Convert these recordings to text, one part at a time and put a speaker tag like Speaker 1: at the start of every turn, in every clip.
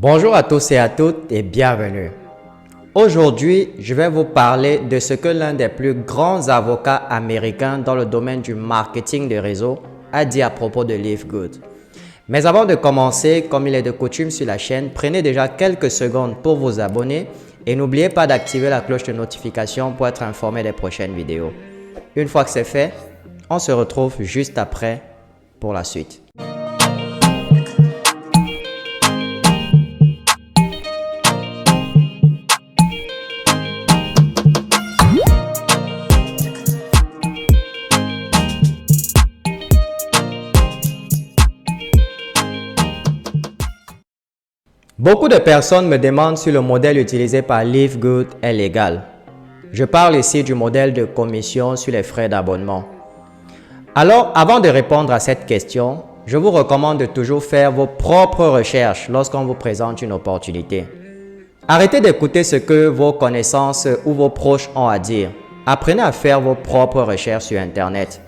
Speaker 1: Bonjour à tous et à toutes et bienvenue. Aujourd'hui, je vais vous parler de ce que l'un des plus grands avocats américains dans le domaine du marketing de réseau a dit à propos de Live Good. Mais avant de commencer, comme il est de coutume sur la chaîne, prenez déjà quelques secondes pour vous abonner et n'oubliez pas d'activer la cloche de notification pour être informé des prochaines vidéos. Une fois que c'est fait, on se retrouve juste après pour la suite. Beaucoup de personnes me demandent si le modèle utilisé par Live Good est légal. Je parle ici du modèle de commission sur les frais d'abonnement. Alors, avant de répondre à cette question, je vous recommande de toujours faire vos propres recherches lorsqu'on vous présente une opportunité. Arrêtez d'écouter ce que vos connaissances ou vos proches ont à dire. Apprenez à faire vos propres recherches sur Internet.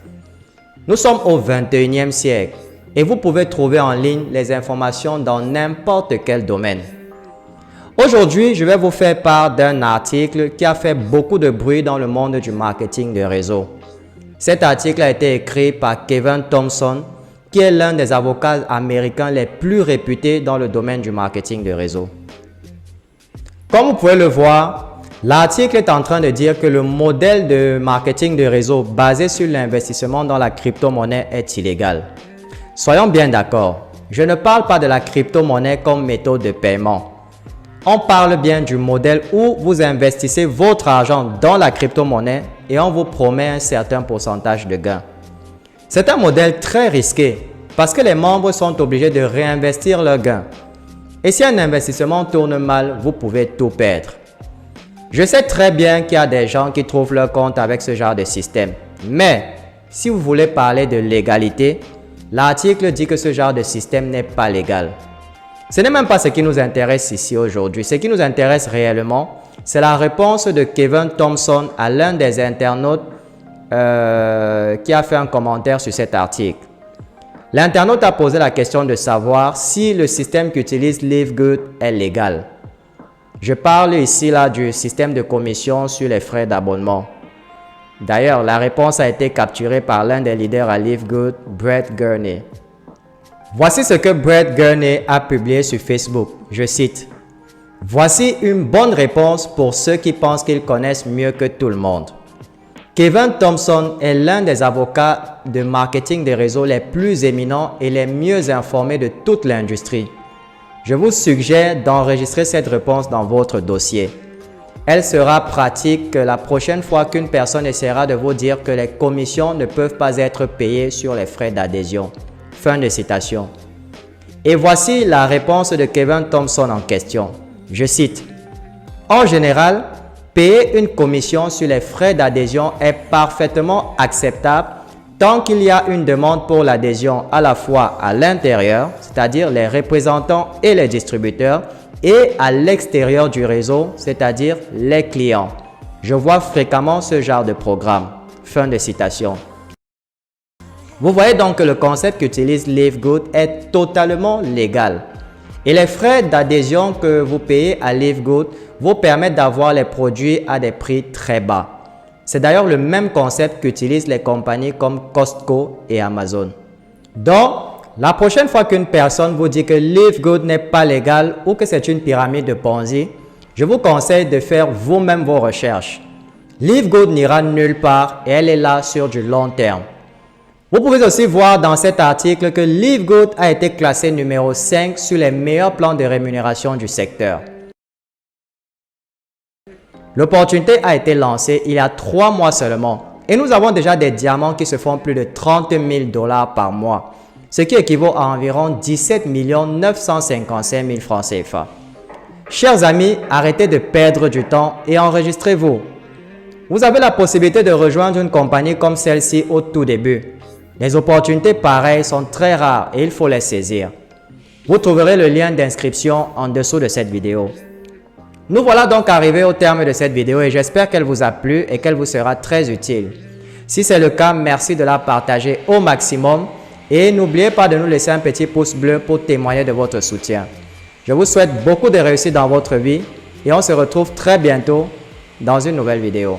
Speaker 1: Nous sommes au 21e siècle. Et vous pouvez trouver en ligne les informations dans n'importe quel domaine. Aujourd'hui, je vais vous faire part d'un article qui a fait beaucoup de bruit dans le monde du marketing de réseau. Cet article a été écrit par Kevin Thompson, qui est l'un des avocats américains les plus réputés dans le domaine du marketing de réseau. Comme vous pouvez le voir, l'article est en train de dire que le modèle de marketing de réseau basé sur l'investissement dans la crypto-monnaie est illégal. Soyons bien d'accord, je ne parle pas de la crypto-monnaie comme méthode de paiement. On parle bien du modèle où vous investissez votre argent dans la crypto-monnaie et on vous promet un certain pourcentage de gains. C'est un modèle très risqué parce que les membres sont obligés de réinvestir leurs gains. Et si un investissement tourne mal, vous pouvez tout perdre. Je sais très bien qu'il y a des gens qui trouvent leur compte avec ce genre de système. Mais si vous voulez parler de légalité, l'article dit que ce genre de système n'est pas légal. Ce n'est même pas ce qui nous intéresse ici aujourd'hui. Ce qui nous intéresse réellement, c'est la réponse de Kevin Thompson à l'un des internautes qui a fait un commentaire sur cet article. L'internaute a posé la question de savoir si le système qu'utilise Live Good est légal. Je parle ici du système de commission sur les frais d'abonnement. D'ailleurs, la réponse a été capturée par l'un des leaders à Live Good, Brett Gurney. Voici ce que Brett Gurney a publié sur Facebook. Je cite: « Voici une bonne réponse pour ceux qui pensent qu'ils connaissent mieux que tout le monde. Kevin Thompson est l'un des avocats de marketing des réseaux les plus éminents et les mieux informés de toute l'industrie. Je vous suggère d'enregistrer cette réponse dans votre dossier. Elle sera pratique la prochaine fois qu'une personne essaiera de vous dire que les commissions ne peuvent pas être payées sur les frais d'adhésion. » Fin de citation. Et voici la réponse de Kevin Thompson en question. Je cite: « En général, payer une commission sur les frais d'adhésion est parfaitement acceptable tant qu'il y a une demande pour l'adhésion à la fois à l'intérieur, c'est-à-dire les représentants et les distributeurs, et à l'extérieur du réseau, c'est-à-dire les clients. Je vois fréquemment ce genre de programme. » Fin de citation. Vous voyez donc que le concept qu'utilise Live Good est totalement légal. Et les frais d'adhésion que vous payez à Live Good vous permettent d'avoir les produits à des prix très bas. C'est d'ailleurs le même concept qu'utilisent les compagnies comme Costco et Amazon. Donc, la prochaine fois qu'une personne vous dit que Live Good n'est pas légal ou que c'est une pyramide de Ponzi, je vous conseille de faire vous-même vos recherches. Live Good n'ira nulle part et elle est là sur du long terme. Vous pouvez aussi voir dans cet article que Live Good a été classé numéro 5 sur les meilleurs plans de rémunération du secteur. L'opportunité a été lancée il y a 3 mois seulement et nous avons déjà des diamants qui se font plus de 30 000 $ par mois. Ce qui équivaut à environ 17 955 000 francs CFA. Chers amis, arrêtez de perdre du temps et enregistrez-vous. Vous avez la possibilité de rejoindre une compagnie comme celle-ci au tout début. Les opportunités pareilles sont très rares et il faut les saisir. Vous trouverez le lien d'inscription en dessous de cette vidéo. Nous voilà donc arrivés au terme de cette vidéo et j'espère qu'elle vous a plu et qu'elle vous sera très utile. Si c'est le cas, merci de la partager au maximum. Et n'oubliez pas de nous laisser un petit pouce bleu pour témoigner de votre soutien. Je vous souhaite beaucoup de réussite dans votre vie et on se retrouve très bientôt dans une nouvelle vidéo.